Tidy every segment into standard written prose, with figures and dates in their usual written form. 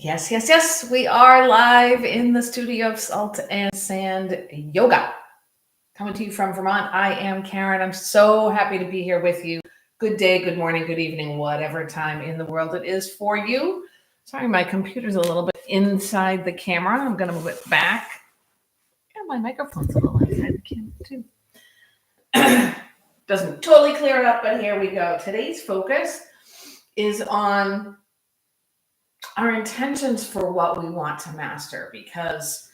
Yes, yes, yes. We are live in the studio of Salt and Sand Yoga. Coming to you from Vermont. I am Karen. I'm so happy to be here with you. Good day, good morning, good evening, whatever time in the world it is for you. Sorry, my computer's a little bit inside the camera. I'm going to move it back. And my microphone's a little inside the camera, too. Doesn't totally clear it up, but here we go. Today's focus is on our intentions for what we want to master, because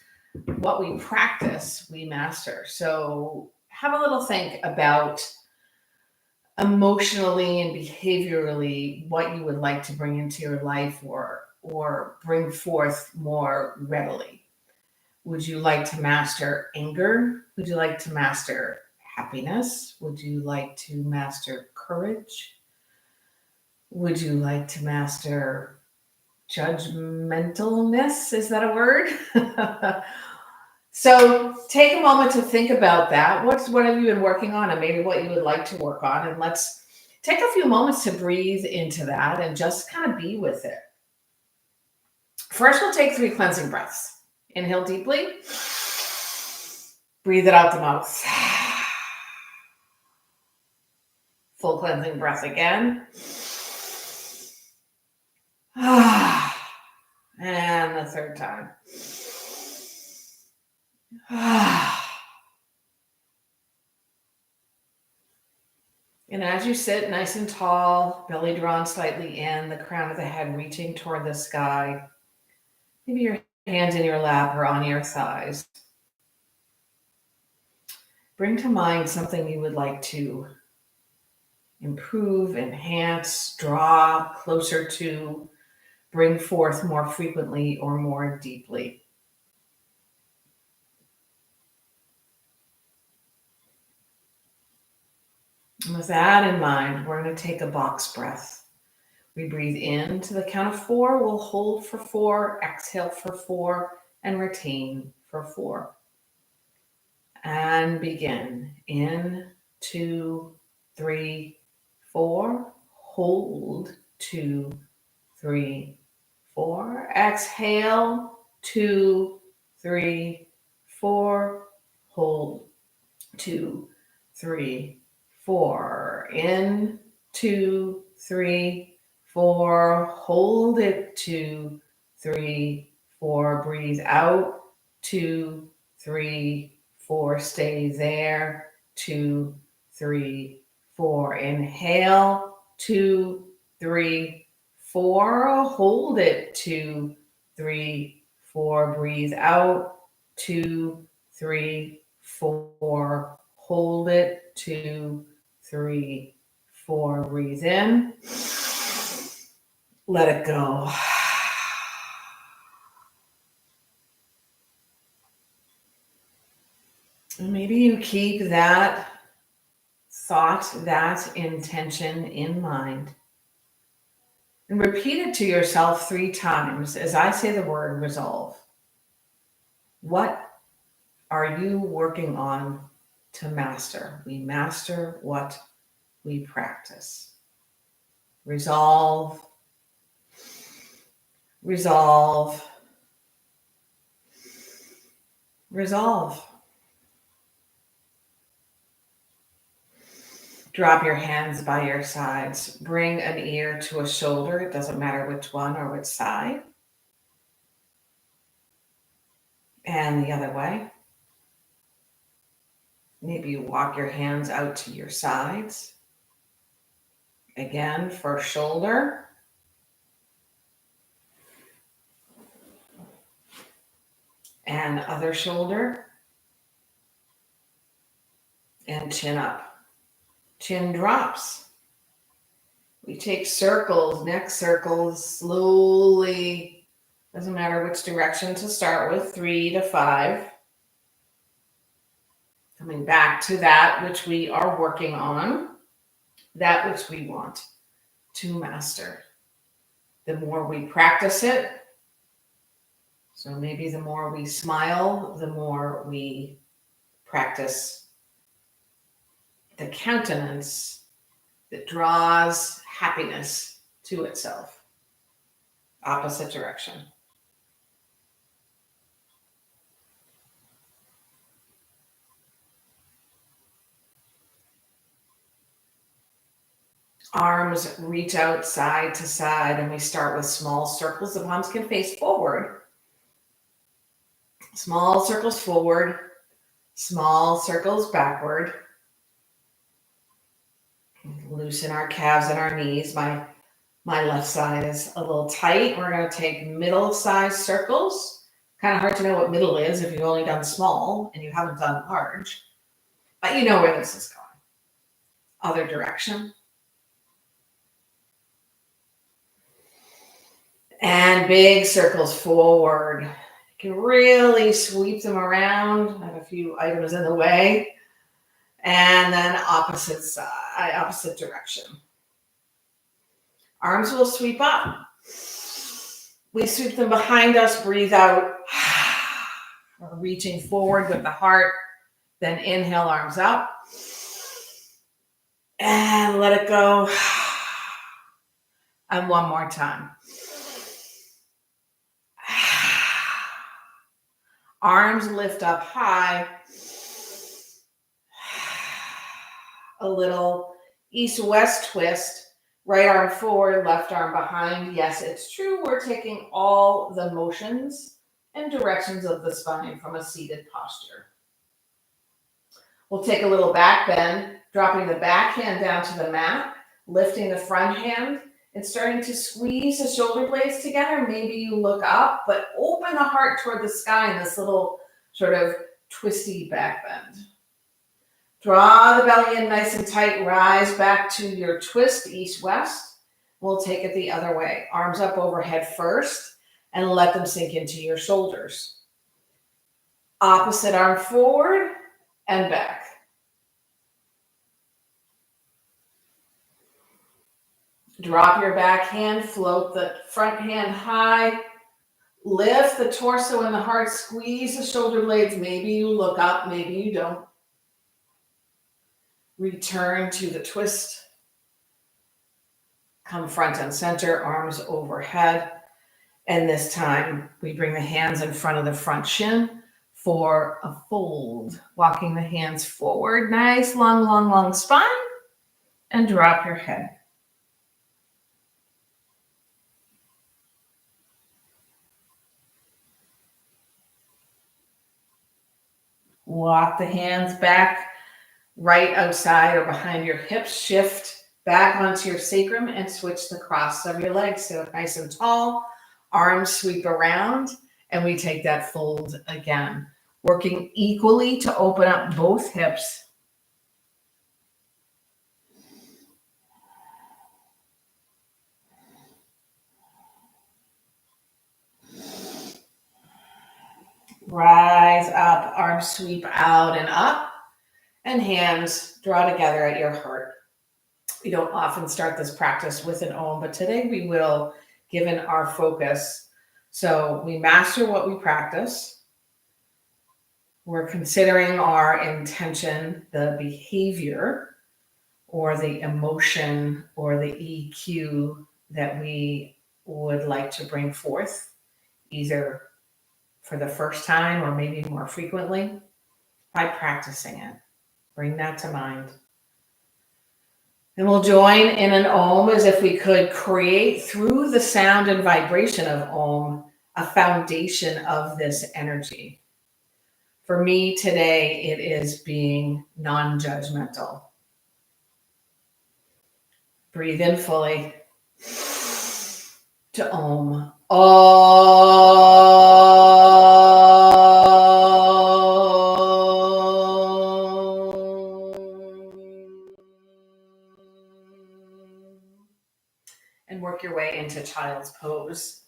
what we practice, we master. So have a little think about emotionally and behaviorally what you would like to bring into your life or bring forth more readily. Would you like to master anger? Would you like to master happiness? Would you like to master courage? Would you like to master judgmentalness? Is that a word? So take a moment to think about that. What have you been working on, and maybe what you would like to work on? And let's take a few moments to breathe into that and just kind of be with it. First, we'll take 3 cleansing breaths. Inhale deeply. Breathe it out the mouth. Full cleansing breath again. And the third time. And as you sit nice and tall, belly drawn slightly in, the crown of the head reaching toward the sky, maybe your hands in your lap or on your thighs, bring to mind something you would like to improve, enhance, draw closer to, bring forth more frequently or more deeply. And with that in mind, we're going to take a box breath. We breathe in to the count of 4. We'll hold for 4, exhale for 4, and retain for 4. And begin. In, 2, 3, 4. Hold, 2, 3, 4. Exhale, 2, 3, 4. Hold, 2, 3, 4. In, 2, 3, 4. Hold it, 2, 3, 4. Breathe out, 2, 3, 4. Stay there, 2, 3, 4. Inhale, 2, 3, 4. Hold it, 2, 3, 4. Breathe out, 2, 3, 4. Hold it, 2, 3, 4. Breathe in. Let it go. And maybe you keep that thought, that intention in mind, and repeat it to yourself 3 times as I say the word resolve. What are you working on to master? We master what we practice. Resolve, resolve, resolve. Drop your hands by your sides. Bring an ear to a shoulder. It doesn't matter which one or which side. And the other way. Maybe you walk your hands out to your sides. Again, for shoulder. And other shoulder. And chin up. Chin drops. We take circles, neck circles, slowly. Doesn't matter which direction to start with, 3 to 5. Coming back to that which we are working on, that which we want to master. The more we practice it, so maybe the more we smile, the more we practice the countenance that draws happiness to itself. Opposite direction. Arms reach out side to side, and we start with small circles. The palms can face forward. Small circles forward, small circles backward. Loosen our calves and our knees. My left side is a little tight. We're going to take middle-sized circles. Kind of hard to know what middle is if you've only done small and you haven't done large. But you know where this is going. Other direction. And big circles forward. You can really sweep them around. I have a few items in the way. And then opposite side, opposite direction. Arms will sweep up. We sweep them behind us, breathe out. We're reaching forward with the heart. Then inhale, arms up. And let it go. And one more time. Arms lift up high. A little east-west twist. Right arm forward, left arm behind. Yes, it's true. We're taking all the motions and directions of the spine from a seated posture. We'll take a little back bend, dropping the back hand down to the mat, lifting the front hand, and starting to squeeze the shoulder blades together. Maybe you look up, but open the heart toward the sky in this little sort of twisty back bend. Draw the belly in nice and tight. Rise back to your twist, east-west. We'll take it the other way. Arms up overhead first and let them sink into your shoulders. Opposite arm forward and back. Drop your back hand, float the front hand high, lift the torso and the heart, squeeze the shoulder blades. Maybe you look up, maybe you don't. Return to the twist. Come front and center, arms overhead. And this time we bring the hands in front of the front shin for a fold. Walking the hands forward, nice, long, long, long spine. And drop your head. Walk the hands back, right outside or behind your hips. Shift back onto your sacrum and switch the cross of your legs. So nice and tall, arms sweep around, and we take that fold again. Working equally to open up both hips. Rise up, arms sweep out and up, and hands draw together at your heart. We don't often start this practice with an Om, but today we will, given our focus. So we master what we practice. We're considering our intention, the behavior, or the emotion, or the EQ that we would like to bring forth, either for the first time or maybe more frequently, by practicing it. Bring that to mind. And we'll join in an Om as if we could create through the sound and vibration of Om a foundation of this energy. For me today, it is being non-judgmental. Breathe in fully to Om. And work your way into child's pose.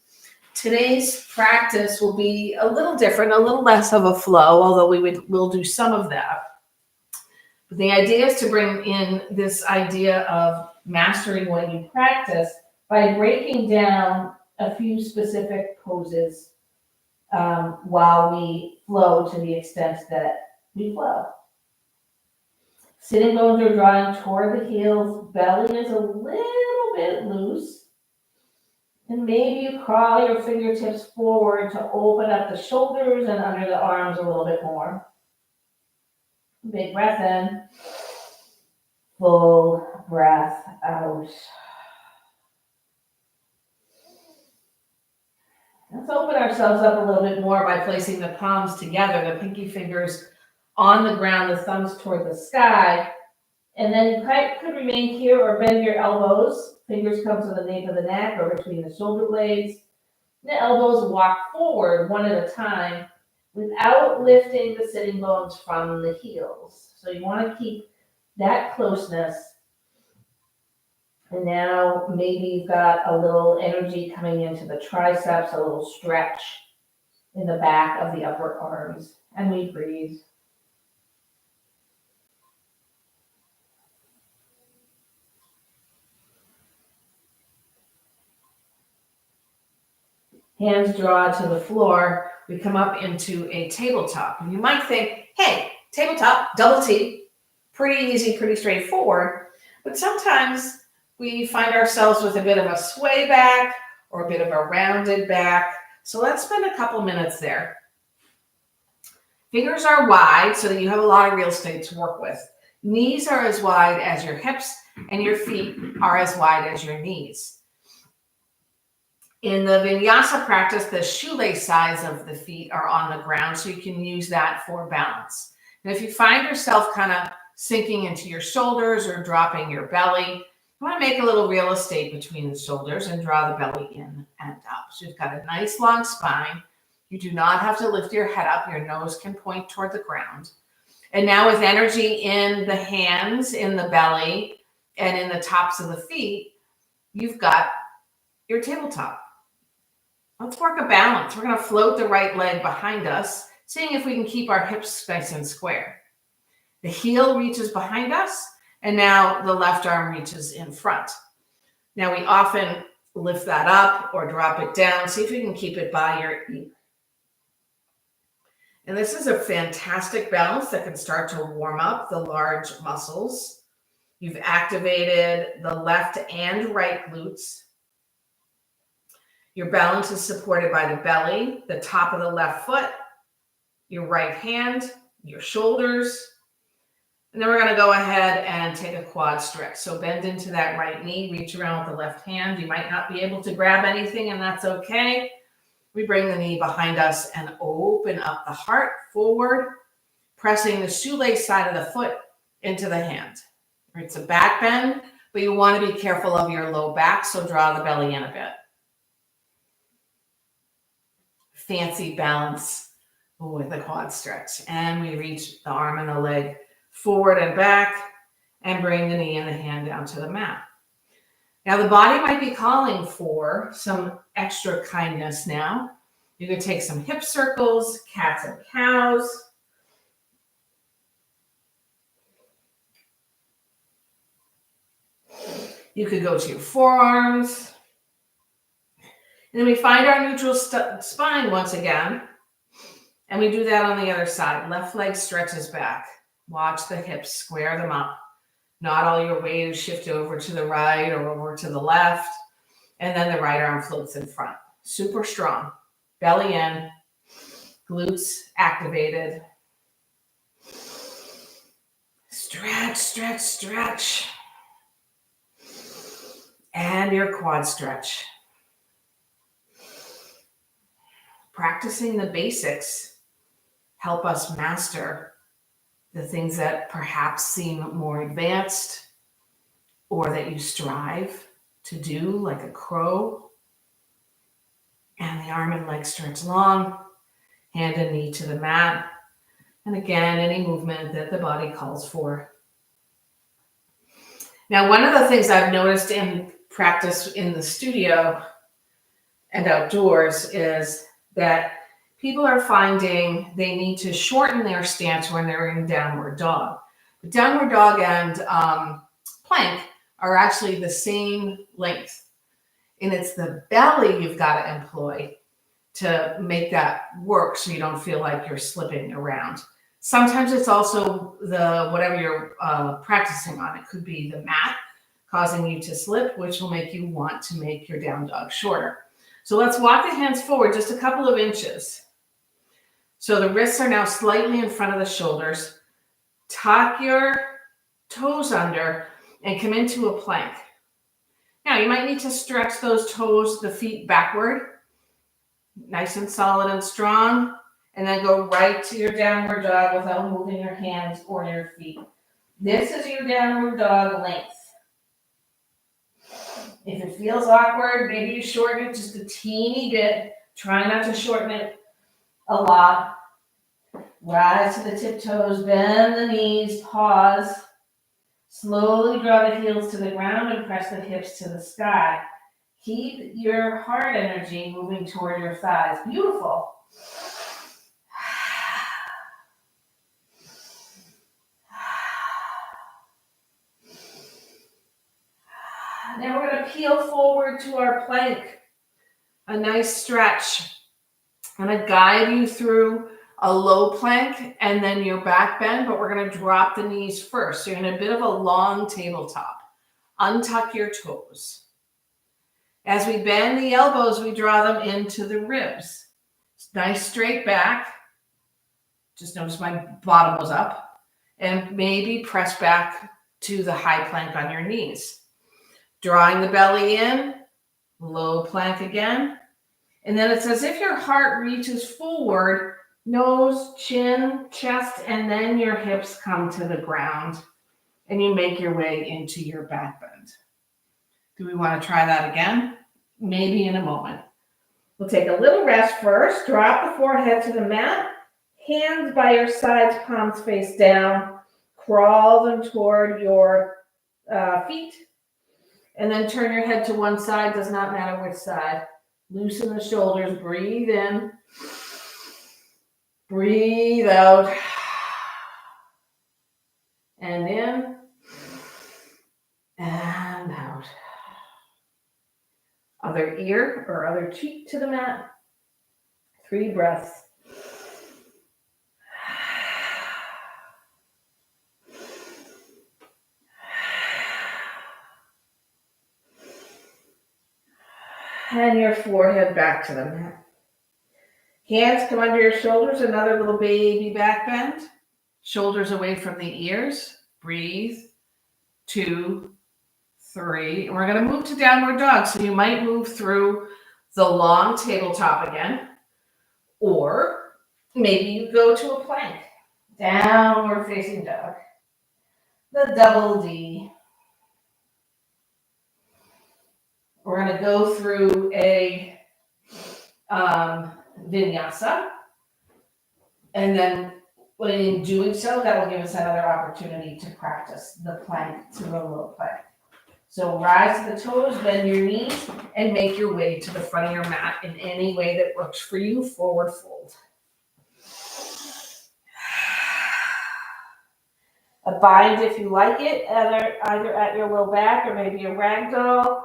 Today's practice will be a little different, a little less of a flow, although we'll do some of that. But the idea is to bring in this idea of mastering what you practice by breaking down a few specific poses while we flow to the extent that we flow. Sitting bones are drawing toward the heels. Belly is a little bit loose. And maybe you crawl your fingertips forward to open up the shoulders and under the arms a little bit more. Big breath in. Full breath out. Let's open ourselves up a little bit more by placing the palms together, the pinky fingers on the ground, the thumbs toward the sky. And then you could remain here or bend your elbows. Fingers come to the nape of the neck or between the shoulder blades. The elbows walk forward one at a time without lifting the sitting bones from the heels. So you want to keep that closeness. And now maybe you've got a little energy coming into the triceps, a little stretch in the back of the upper arms. And we breathe. Hands draw to the floor. We come up into a tabletop. And you might think, hey, tabletop, double T, pretty easy, pretty straightforward. But sometimes we find ourselves with a bit of a sway back or a bit of a rounded back. So let's spend a couple minutes there. Fingers are wide so that you have a lot of real estate to work with. Knees are as wide as your hips and your feet are as wide as your knees. In the vinyasa practice, the shoelace sides of the feet are on the ground, so you can use that for balance. And if you find yourself kind of sinking into your shoulders or dropping your belly, you want to make a little real estate between the shoulders and draw the belly in and up. So you've got a nice long spine. You do not have to lift your head up. Your nose can point toward the ground. And now with energy in the hands, in the belly, and in the tops of the feet, you've got your tabletop. Let's work a balance. We're going to float the right leg behind us, seeing if we can keep our hips nice and square. The heel reaches behind us, and now the left arm reaches in front. Now we often lift that up or drop it down. See if you can keep it by your ear. And this is a fantastic balance that can start to warm up the large muscles. You've activated the left and right glutes. Your balance is supported by the belly, the top of the left foot, your right hand, your shoulders. And then we're going to go ahead and take a quad stretch. So bend into that right knee, reach around with the left hand. You might not be able to grab anything, and that's okay. We bring the knee behind us and open up the heart forward, pressing the shoelace side of the foot into the hand. It's a back bend, but you want to be careful of your low back, so draw the belly in a bit. Fancy balance with the quad stretch. And we reach the arm and the leg forward and back and bring the knee and the hand down to the mat. Now the body might be calling for some extra kindness now. You can take some hip circles, cats and cows. You could go to your forearms. And then we find our neutral spine once again. And we do that on the other side. Left leg stretches back. Watch the hips, square them up. Not all your weight is shifted over to the right or over to the left. And then the right arm floats in front. Super strong. Belly in. Glutes activated. Stretch, stretch, stretch. And your quad stretch. Practicing the basics help us master the things that perhaps seem more advanced or that you strive to do, like a crow. And the arm and leg stretch long, hand and knee to the mat. And again, any movement that the body calls for. Now, one of the things I've noticed in practice in the studio and outdoors is that people are finding they need to shorten their stance when they're in downward dog. The downward dog and plank are actually the same length. And it's the belly you've got to employ to make that work so you don't feel like you're slipping around. Sometimes it's also the whatever you're practicing on. It could be the mat causing you to slip, which will make you want to make your down dog shorter. So let's walk the hands forward just a couple of inches. So the wrists are now slightly in front of the shoulders. Tuck your toes under and come into a plank. Now, you might need to stretch those toes, the feet backward, nice and solid and strong, and then go right to your downward dog without moving your hands or your feet. This is your downward dog length. If it feels awkward, maybe you shorten it just a teeny bit. Try not to shorten it a lot. Rise to the tiptoes, bend the knees, pause. Slowly draw the heels to the ground and press the hips to the sky. Keep your heart energy moving toward your thighs. Beautiful. Now we're going to peel forward to our plank. A nice stretch. I'm going to guide you through a low plank and then your back bend, but we're going to drop the knees first. So you're in a bit of a long tabletop. Untuck your toes. As we bend the elbows, we draw them into the ribs. Nice straight back. Just notice my bottom was up. And maybe press back to the high plank on your knees. Drawing the belly in, low plank again. And then it's as if your heart reaches forward, nose, chin, chest, and then your hips come to the ground. And you make your way into your back bend. Do we want to try that again? Maybe in a moment. We'll take a little rest first. Drop the forehead to the mat. Hands by your sides, palms face down. Crawl them toward your feet. And then turn your head to one side. Does not matter which side. Loosen the shoulders. Breathe in. Breathe out. And in. And out. Other ear or other cheek to the mat. 3 breaths. And your forehead back to the mat. Hands come under your shoulders, another little baby back bend. Shoulders away from the ears. Breathe. 2, 3. And we're going to move to downward dog. So you might move through the long tabletop again. Or maybe you go to a plank. Downward facing dog. The double D. We're going to go through a vinyasa. And then in doing so, that will give us another opportunity to practice the plank to a low plank. So rise to the toes, bend your knees, and make your way to the front of your mat in any way that works for you. Forward fold. A bind if you like it, either at your low back or maybe a ragdoll.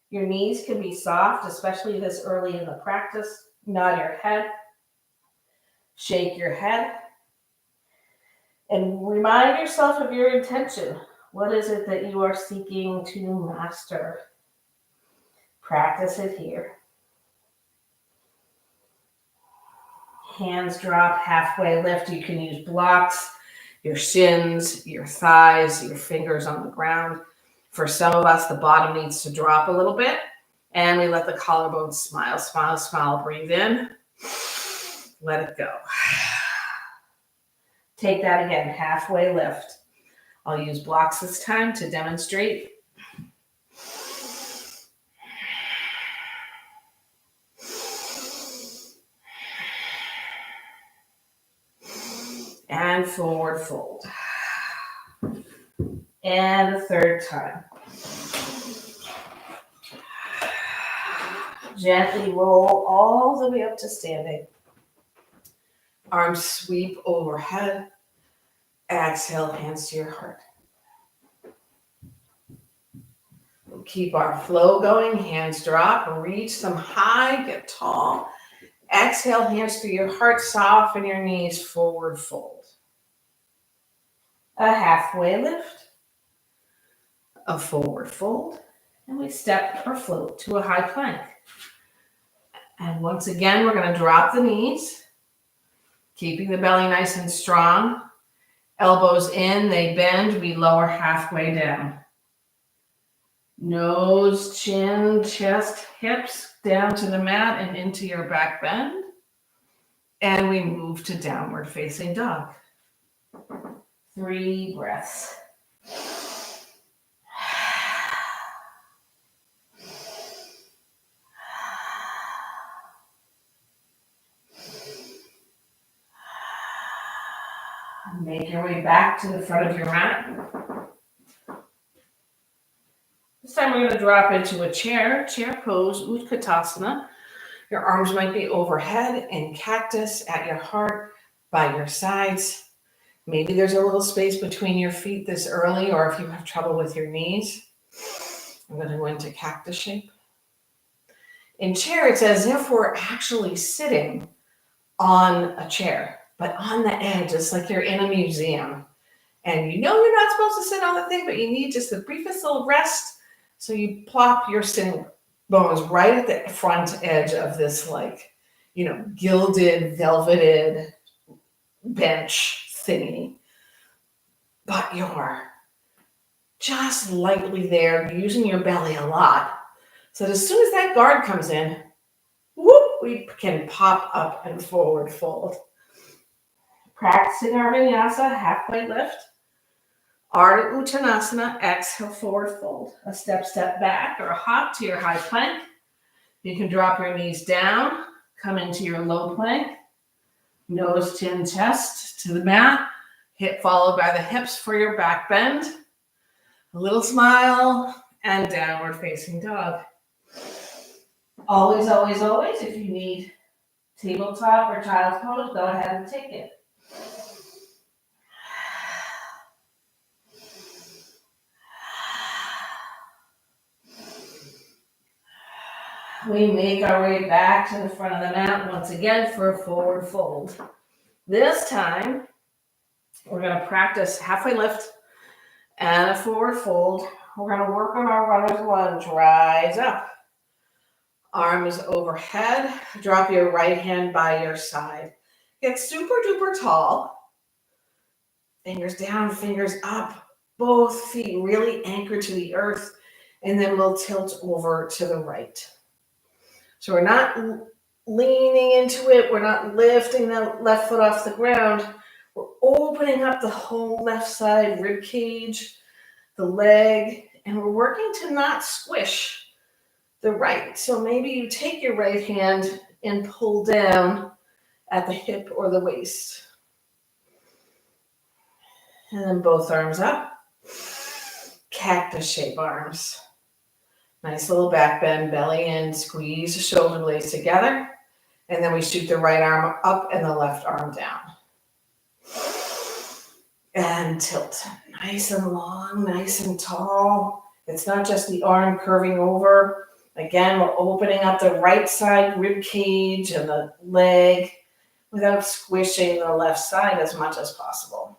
Your knees can be soft, especially this early in the practice. Nod your head. Shake your head. And remind yourself of your intention. What is it that you are seeking to master? Practice it here. Hands drop, halfway lift. You can use blocks, your shins, your thighs, your fingers on the ground. For some of us, the bottom needs to drop a little bit. And we let the collarbones smile, smile, smile. Breathe in. Let it go. Take that again, halfway lift. I'll use blocks this time to demonstrate. And forward fold. And a third time. Gently roll all the way up to standing. Arms sweep overhead. Exhale, hands to your heart. We'll keep our flow going. Hands drop. Reach them high. Get tall. Exhale, hands to your heart. Soften your knees. Forward fold. A halfway lift. A forward fold. And we step or float to a high plank. And once again, we're going to drop the knees. Keeping the belly nice and strong. Elbows in, they bend, we lower halfway down. Nose, chin, chest, hips, down to the mat and into your back bend. And we move to downward facing dog. 3 breaths. Make your way back to the front of your mat. This time we're going to drop into a chair pose, Utkatasana. Your arms might be overhead and cactus at your heart by your sides. Maybe there's a little space between your feet this early, or if you have trouble with your knees, I'm going to go into cactus shape. In chair, it's as if we're actually sitting on a chair, but on the edge. It's like you're in a museum. And you know you're not supposed to sit on the thing, but you need just the briefest little rest. So you plop your sitting bones right at the front edge of this, gilded, velveted bench thingy. But you're just lightly there, using your belly a lot. So as soon as that guard comes in, whoop, we can pop up and forward fold. Practicing our vinyasa, halfway lift. Ardha Uttanasana, exhale, forward fold. A step back or a hop to your high plank. You can drop your knees down, come into your low plank. Nose, chin, chest to the mat. Hip followed by the hips for your back bend. A little smile and downward facing dog. Always, always, always, if you need tabletop or child's pose, go ahead and take it. We make our way back to the front of the mat once again for a forward fold. This time, we're going to practice halfway lift and a forward fold. We're going to work on our runner's lunge. Rise up. Arms overhead. Drop your right hand by your side. Get super duper tall. Fingers down, fingers up. Both feet really anchored to the earth. And then we'll tilt over to the right. So we're not leaning into it. We're not lifting the left foot off the ground. We're opening up the whole left side rib cage, the leg, and we're working to not squish the right. So maybe you take your right hand and pull down at the hip or the waist. And then both arms up. Cactus shape arms. Nice little back bend, belly in, squeeze the shoulder blades together. And then we shoot the right arm up and the left arm down. And tilt. Nice and long, nice and tall. It's not just the arm curving over. Again, we're opening up the right side rib cage and the leg without squishing the left side as much as possible.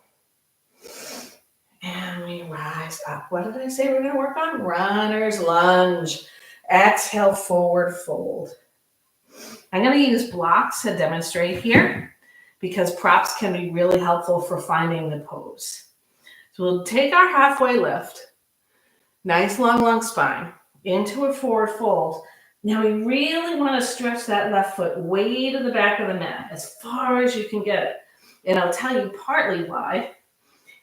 And we rise up. What did I say we're going to work on? Runner's lunge. Exhale, forward fold. I'm going to use blocks to demonstrate here because props can be really helpful for finding the pose. So we'll take our halfway lift, nice long spine, into a forward fold. Now we really want to stretch that left foot way to the back of the mat, as far as you can get it. And I'll tell you partly why.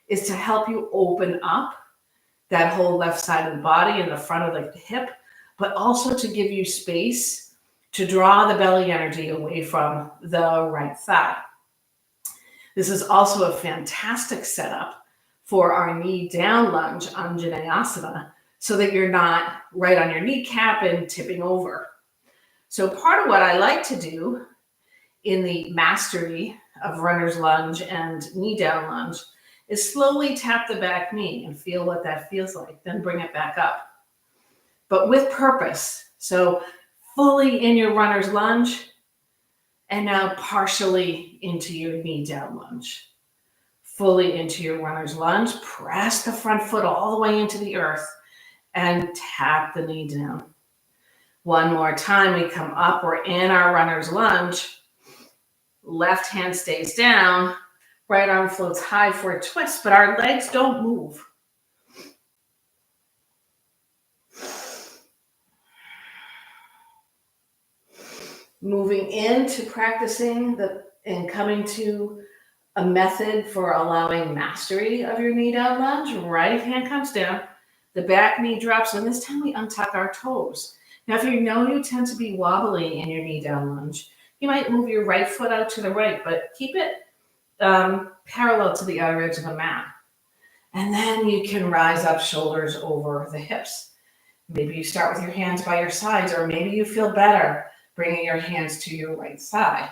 Is to help you open up that whole left side of the body and the front of the hip, but also to give you space to draw the belly energy away from the right thigh. This is also a fantastic setup for our knee down lunge, Anjaneyasana, so that you're not right on your kneecap and tipping over. So part of what I like to do in the mastery of runner's lunge and knee down lunge is slowly tap the back knee and feel what that feels like, then bring it back up. But with purpose. So fully in your runner's lunge and now partially into your knee down lunge. Fully into your runner's lunge, press the front foot all the way into the earth and tap the knee down. One more time, we come up, we're in our runner's lunge. Left hand stays down. Right arm floats high for a twist, but our legs don't move. Moving into practicing and coming to a method for allowing mastery of your knee down lunge. Right hand comes down, the back knee drops, and this time we untuck our toes. Now, if you know you tend to be wobbly in your knee down lunge, you might move your right foot out to the right, but keep it parallel to the outer edge of the mat. And then you can rise up, shoulders over the hips. Maybe you start with your hands by your sides, or maybe you feel better bringing your hands to your right side.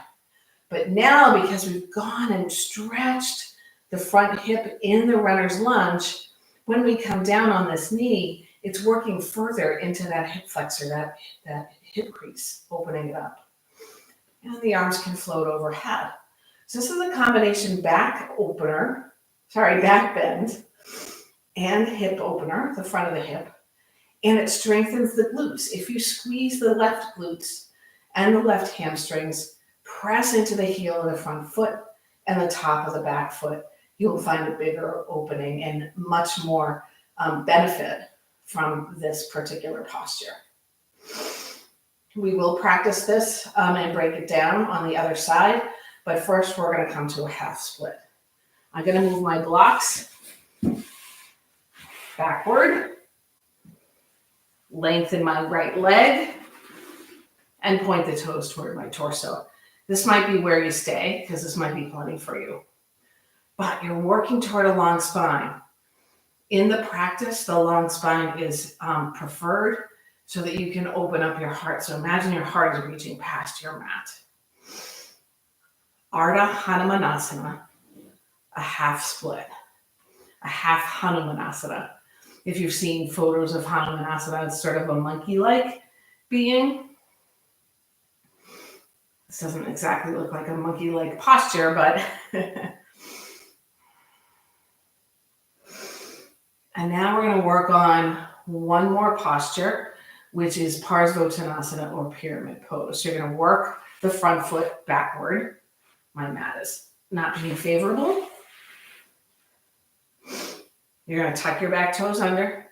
But now, because we've gone and stretched the front hip in the runner's lunge, when we come down on this knee, it's working further into that hip flexor, that hip crease, opening it up. And the arms can float overhead. So this is a combination back bend and hip opener, the front of the hip. And it strengthens the glutes. If you squeeze the left glutes and the left hamstrings, press into the heel of the front foot and the top of the back foot, you'll find a bigger opening and much more benefit from this particular posture. We will practice this and break it down on the other side, but first we're going to come to a half split. I'm going to move my blocks backward, lengthen my right leg, and point the toes toward my torso. This might be where you stay, because this might be plenty for you. But you're working toward a long spine. In the practice, the long spine is preferred so that you can open up your heart. So imagine your heart is reaching past your mat. Ardha Hanumanasana, a half split, a half Hanumanasana. If you've seen photos of Hanumanasana, it's sort of a monkey-like being. This doesn't exactly look like a monkey-like posture, but and now we're going to work on one more posture, which is Parsvottanasana or pyramid pose. So you're going to work the front foot backward. My mat is not being favorable. You're going to tuck your back toes under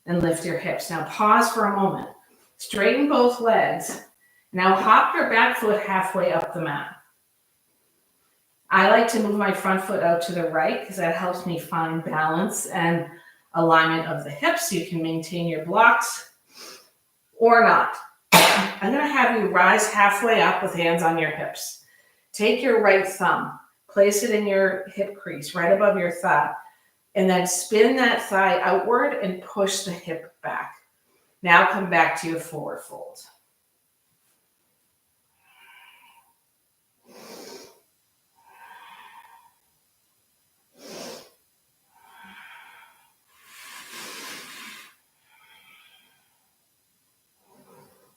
and lift your hips. Now pause for a moment. Straighten both legs. Now hop your back foot halfway up the mat. I like to move my front foot out to the right because that helps me find balance and alignment of the hips. You can maintain your blocks or not. I'm going to have you rise halfway up with hands on your hips. Take your right thumb, place it in your hip crease right above your thigh, and then spin that thigh outward and push the hip back. Now come back to your forward fold.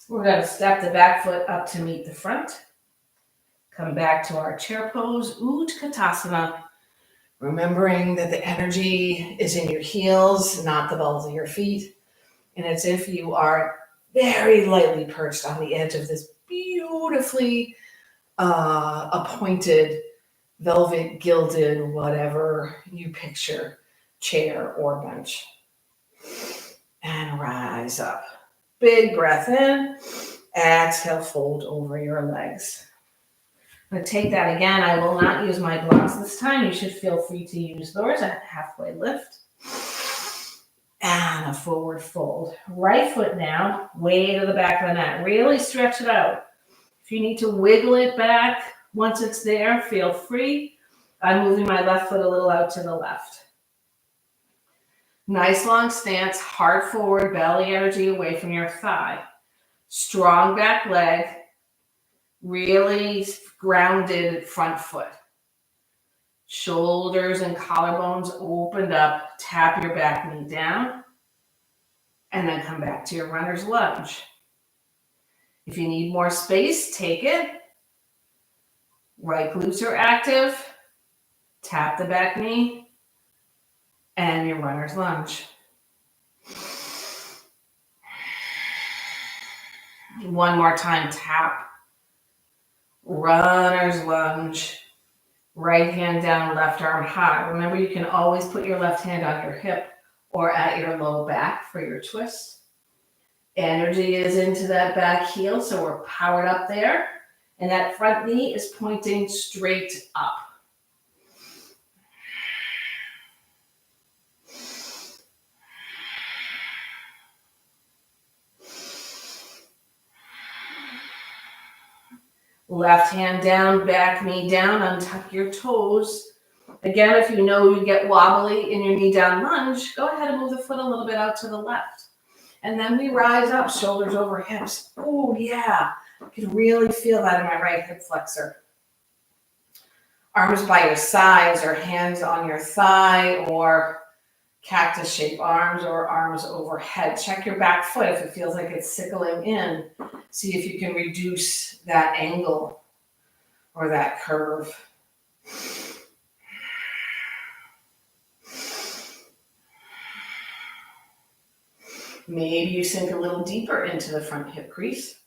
We're going to step the back foot up to meet the front. Come back to our chair pose, Utkatasana. Remembering that the energy is in your heels, not the balls of your feet. And it's if you are very lightly perched on the edge of this beautifully appointed, velvet, gilded, whatever you picture, chair or bench. And rise up. Big breath in. Exhale, fold over your legs. I'm going to take that again. I will not use my blocks this time. You should feel free to use yours at halfway lift. And a forward fold. Right foot now, way to the back of the mat. Really stretch it out. If you need to wiggle it back once it's there, feel free. I'm moving my left foot a little out to the left. Nice long stance, heart forward, belly energy away from your thigh. Strong back leg, really grounded front foot. Shoulders and collarbones opened up. Tap your back knee down. And then come back to your runner's lunge. If you need more space, take it. Right glutes are active. Tap the back knee. And your runner's lunge. One more time, tap. Runner's lunge. Right hand down, left arm high. Remember, you can always put your left hand on your hip or at your low back for your twist. Energy is into that back heel, so we're powered up there. And that front knee is pointing straight up. Left hand down, back knee down, untuck your toes. Again, if you know you get wobbly in your knee down lunge, go ahead and move the foot a little bit out to the left. And then we rise up, shoulders over hips. Oh yeah, I can really feel that in my right hip flexor. Arms by your sides or hands on your thigh or cactus shape arms or arms overhead. Check your back foot if it feels like it's sickling in. See if you can reduce that angle or that curve. Maybe you sink a little deeper into the front hip crease.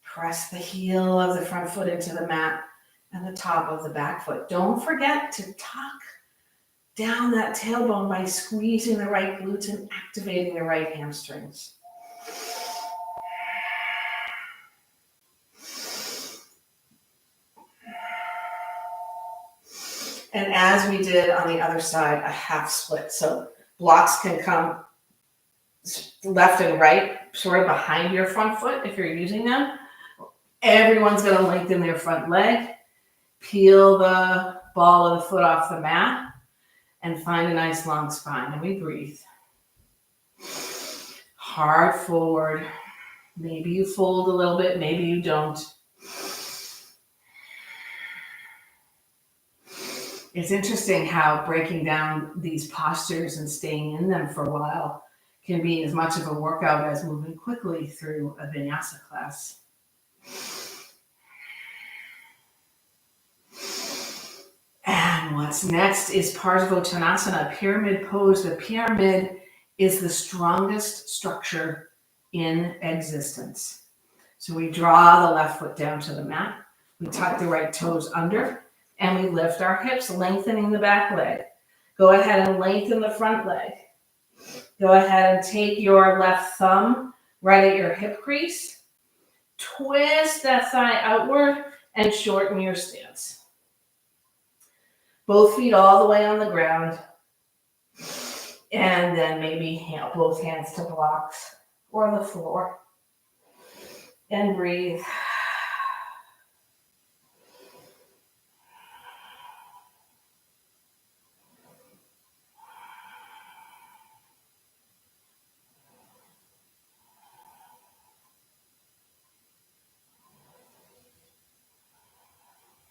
Press the heel of the front foot into the mat and the top of the back foot. Don't forget to tuck down that tailbone by squeezing the right glutes and activating the right hamstrings. And as we did on the other side, a half split. So blocks can come left and right, sort of behind your front foot if you're using them. Everyone's going to lengthen their front leg, peel the ball of the foot off the mat, and find a nice long spine. And we breathe. Hard forward. Maybe you fold a little bit, maybe you don't. It's interesting how breaking down these postures and staying in them for a while can be as much of a workout as moving quickly through a vinyasa class. And what's next is Parsvottanasana, pyramid pose. The pyramid is the strongest structure in existence. So we draw the left foot down to the mat, we tuck the right toes under, and we lift our hips, lengthening the back leg. Go ahead and lengthen the front leg. Go ahead and take your left thumb right at your hip crease. Twist that thigh outward and shorten your stance. Both feet all the way on the ground. And then maybe both hands to blocks or the floor. And breathe.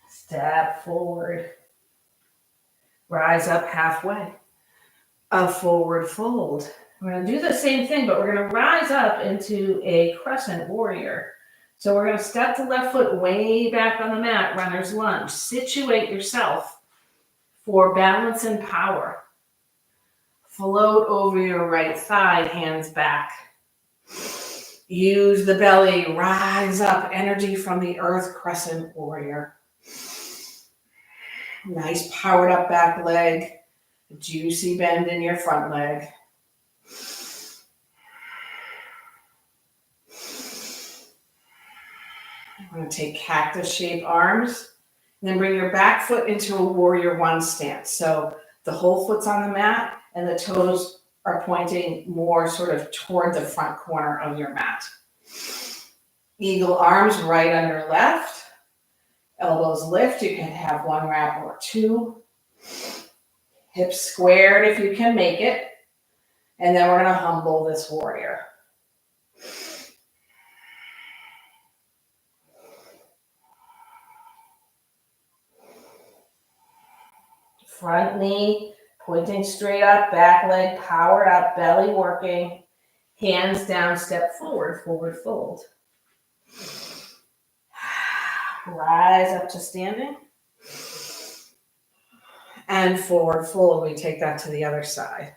Step forward. Rise up halfway. A forward fold. We're going to do the same thing, but we're going to rise up into a crescent warrior. So we're going to step the left foot way back on the mat, runner's lunge. Situate yourself for balance and power. Float over your right thigh, hands back. Use the belly, rise up, energy from the earth, crescent warrior. Nice powered up back leg, juicy bend in your front leg. We're going to take cactus shape arms, and then bring your back foot into a warrior one stance. So the whole foot's on the mat and the toes are pointing more sort of toward the front corner of your mat. Eagle arms right under left. Elbows lift, you can have one wrap or two. Hips squared if you can make it. And then we're going to humble this warrior. Front knee pointing straight up, back leg powered up, belly working. Hands down, step forward, forward fold. Rise up to standing. And forward fold, we take that to the other side.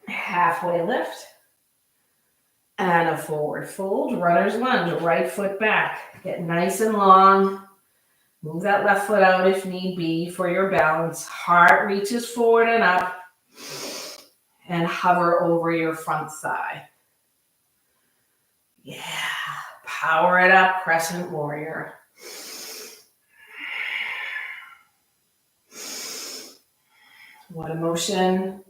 Halfway lift. And a forward fold, runner's lunge, right foot back. Get nice and long. Move that left foot out if need be for your balance. Heart reaches forward and up. And hover over your front thigh. Yeah. power it up, crescent warrior. What emotion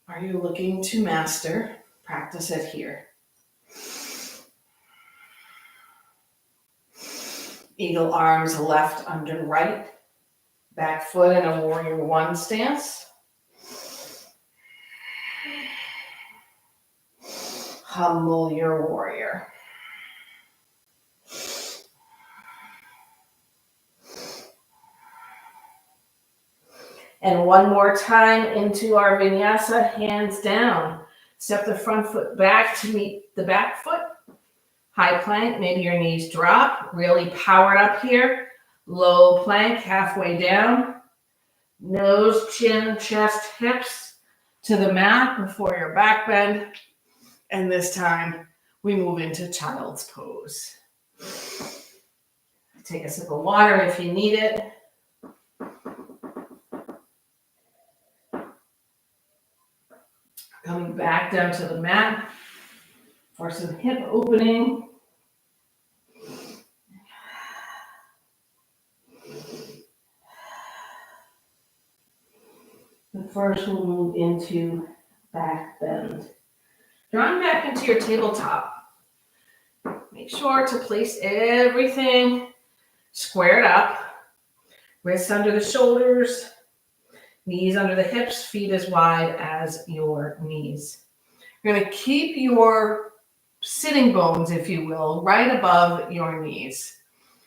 are you looking to master? Practice it here. Eagle arms left under right. Back foot in a warrior one stance. Humble your warrior. And one more time into our vinyasa, hands down. Step the front foot back to meet the back foot. High plank, maybe your knees drop. Really power up here. Low plank, halfway down. Nose, chin, chest, hips to the mat before your back bend. And this time, we move into child's pose. Take a sip of water if you need it. Coming back down to the mat for some hip opening. And first we'll move into back bend. Drawing back into your tabletop. Make sure to place everything squared up. Wrists under the shoulders. Knees under the hips, feet as wide as your knees. You're going to keep your sitting bones, if you will, right above your knees.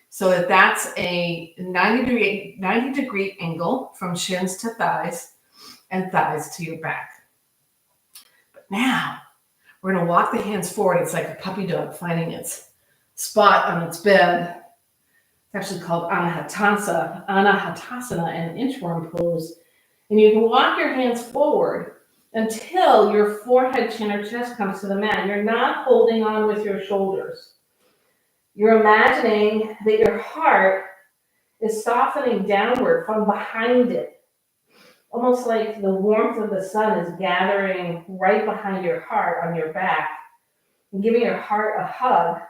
So that's a 90 degree angle from shins to thighs and thighs to your back. But now we're going to walk the hands forward. It's like a puppy dog finding its spot on its bed. It's actually called Anahatasana, an inchworm pose. And you can walk your hands forward until your forehead, chin, or chest comes to the mat. You're not holding on with your shoulders. You're imagining that your heart is softening downward from behind it. Almost like the warmth of the sun is gathering right behind your heart on your back and giving your heart a hug,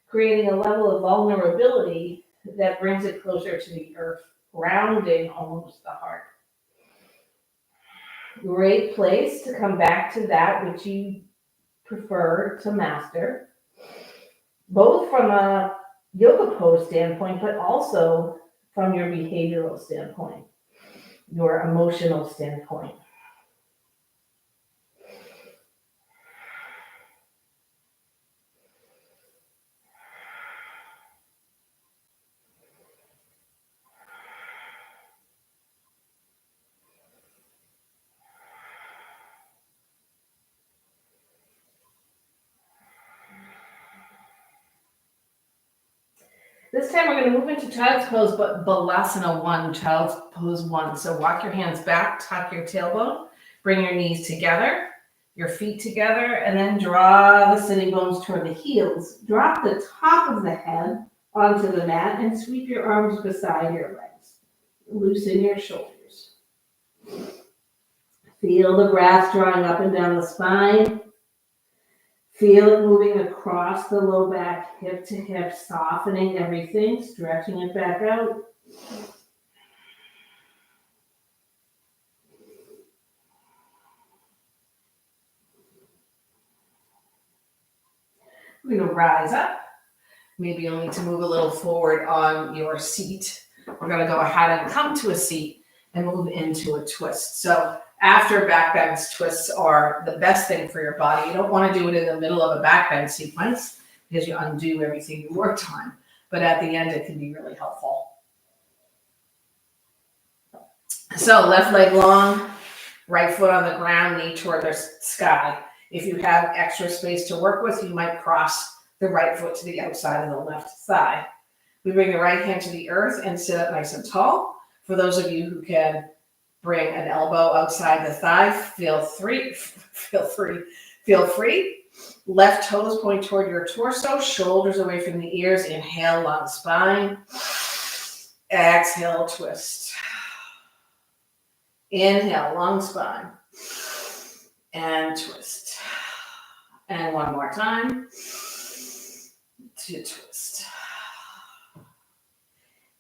creating a level of vulnerability that brings it closer to the earth, grounding almost the heart. Great place to come back to that which you prefer to master, both from a yoga pose standpoint, but also from your behavioral standpoint, your emotional standpoint. This time we're going to move into child's pose, but Balasana 1, child's pose 1. So walk your hands back, tuck your tailbone, bring your knees together, your feet together, and then draw the sitting bones toward the heels. Drop the top of the head onto the mat and sweep your arms beside your legs. Loosen your shoulders. Feel the breath drawing up and down the spine. Feel it moving across the low back, hip to hip, softening everything, stretching it back out. We're going to rise up. Maybe you'll need to move a little forward on your seat. We're going to go ahead and come to a seat and move into a twist. So after back bends, twists are the best thing for your body. You don't want to do it in the middle of a back bend sequence because you undo everything you worked on. But at the end, it can be really helpful. So left leg long, right foot on the ground, knee toward the sky. If you have extra space to work with, you might cross the right foot to the outside of the left thigh. We bring the right hand to the earth and sit up nice and tall. For those of you who can bring an elbow outside the thigh, feel free. Left toes point toward your torso, shoulders away from the ears. Inhale, long spine. Exhale, twist. Inhale, long spine. And twist. And one more time. to twist.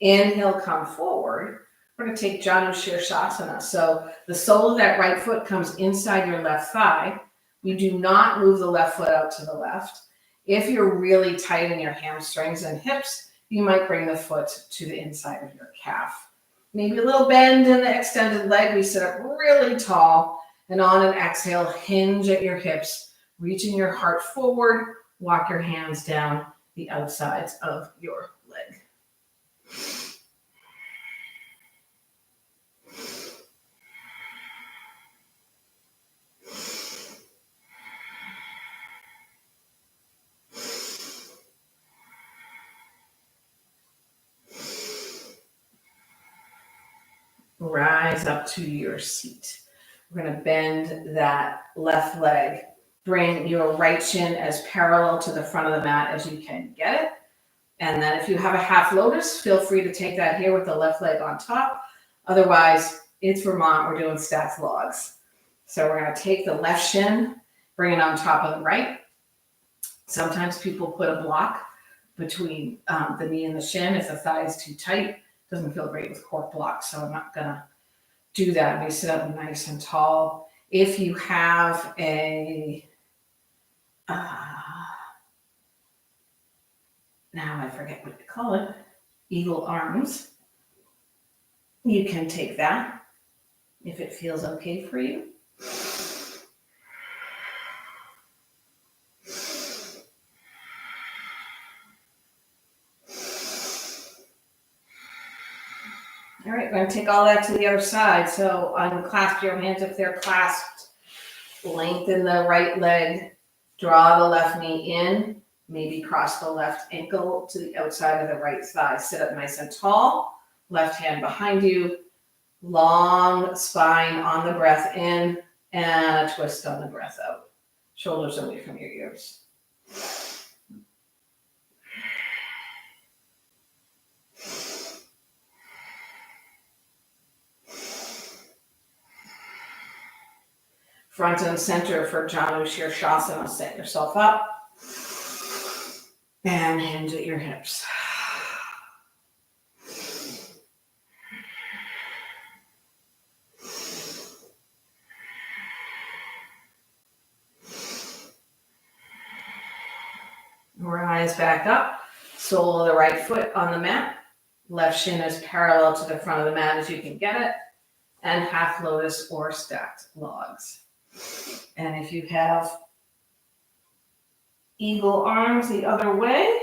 Inhale, come forward. We're going to take Janu Shirshasana. So the sole of that right foot comes inside your left thigh. You do not move the left foot out to the left. If you're really tight in your hamstrings and hips, you might bring the foot to the inside of your calf. Maybe a little bend in the extended leg. We sit up really tall, and on an exhale, hinge at your hips, reaching your heart forward. Walk your hands down the outsides of your leg. Rise up to your seat. We're going to bend that left leg. Bring your right shin as parallel to the front of the mat as you can get it. And then if you have a half lotus, feel free to take that here with the left leg on top. Otherwise, it's Vermont. We're doing stacked logs. So we're going to take the left shin, bring it on top of the right. Sometimes people put a block between the knee and the shin if the thigh is too tight. Doesn't feel great with cork blocks, so I'm not going to do that. We sit up nice and tall. If you have a, now I forget what you call it, eagle arms, you can take that if it feels okay for you. All right, we're going to take all that to the other side. So unclasp your hands if they're clasped. Lengthen the right leg. Draw the left knee in. Maybe cross the left ankle to the outside of the right thigh. Sit up nice and tall. Left hand behind you. Long spine on the breath in and a twist on the breath out. Shoulders away from your ears. Front and center for Janu Shirshasana. Set yourself up and hinge at your hips. Rise back up. Sole of the right foot on the mat. Left shin is parallel to the front of the mat as you can get it. And half lotus or stacked logs. And if you have eagle arms the other way,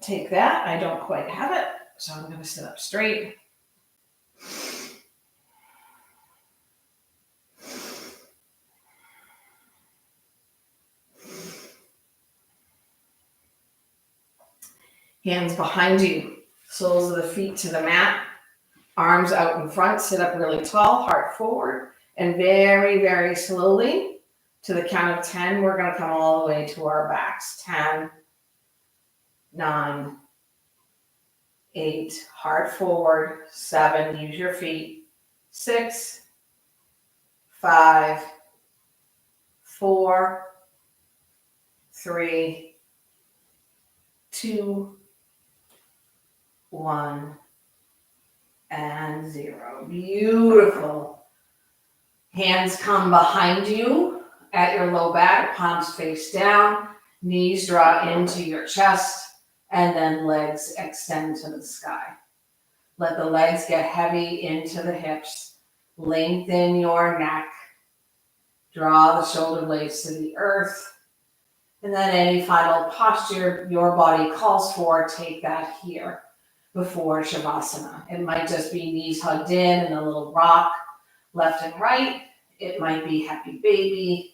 take that. I don't quite have it, so I'm going to sit up straight. Hands behind you, soles of the feet to the mat, arms out in front, sit up really tall, heart forward, and very, very slowly, to the count of 10, we're going to come all the way to our backs. 10, 9, 8, heart forward, 7, use your feet, 6, 5, 4, 3, 2, 1, and 0. Beautiful. Hands come behind you at your low back, palms face down, knees draw into your chest, and then legs extend to the sky. Let the legs get heavy into the hips. Lengthen your neck. Draw the shoulder blades to the earth. And then any final posture your body calls for, take that here before Shavasana. It might just be knees hugged in and a little rock, left and right. It might be happy baby.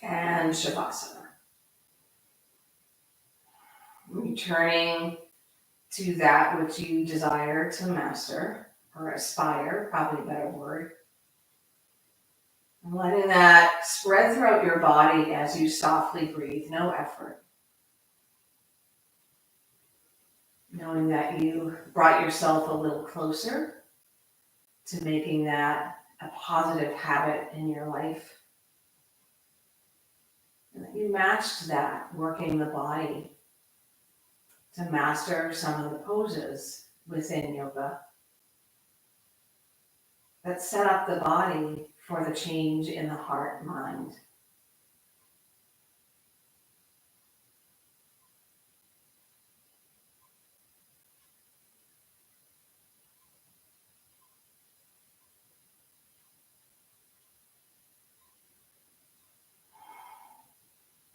And Shavasana. Returning to that which you desire to master, or aspire, probably a better word. Letting that spread throughout your body as you softly breathe, no effort. Knowing that you brought yourself a little closer to making that a positive habit in your life. And that you matched that, working the body to master some of the poses within yoga that set up the body for the change in the heart mind.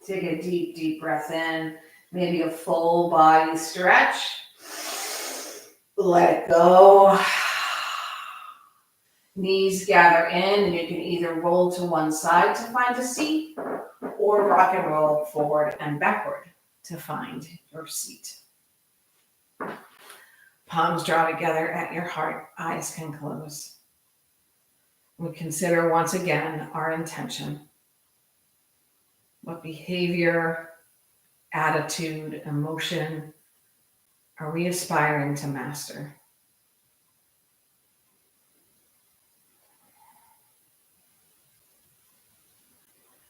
Take a deep, deep breath in, maybe a full body stretch. Let it go. Knees gather in, and you can either roll to one side to find a seat or rock and roll forward and backward to find your seat. Palms draw together at your heart, eyes can close. We consider once again our intention. What behavior, attitude, emotion are we aspiring to master?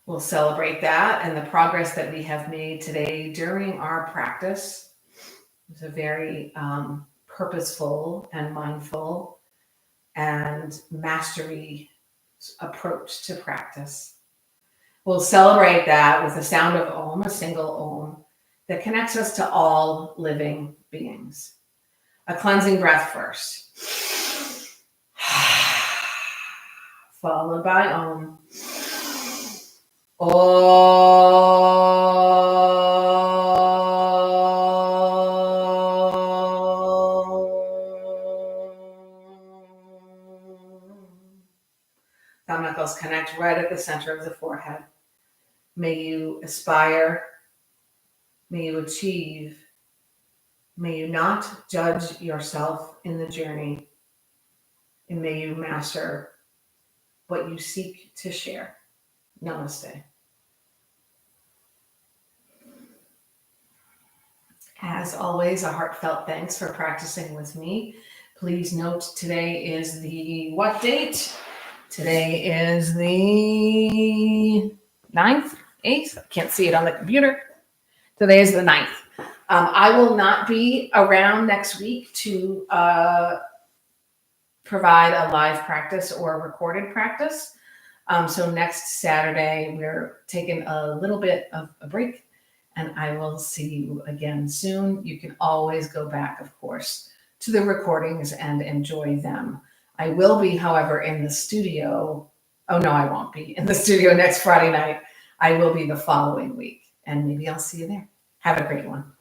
We'll celebrate that and the progress that we have made today during our practice. It's a very purposeful and mindful and mastery approach to practice. We'll celebrate that with the sound of Om, a single Om, that connects us to all living beings. A cleansing breath first, followed by Om. Thumb knuckles connect right at the center of the forehead. May you aspire, may you achieve, may you not judge yourself in the journey, and may you master what you seek to share. Namaste. As always, a heartfelt thanks for practicing with me. Please note today is the what date? Today is the 9th, 8th. I can't see it on the computer. Today is the 9th. I will not be around next week to provide a live practice or recorded practice. So next Saturday, we're taking a little bit of a break, and I will see you again soon. You can always go back, of course, to the recordings and enjoy them. I will be, however, in the studio. Oh, no, I won't be in the studio next Friday night. I will be the following week, and maybe I'll see you there. Have a great one.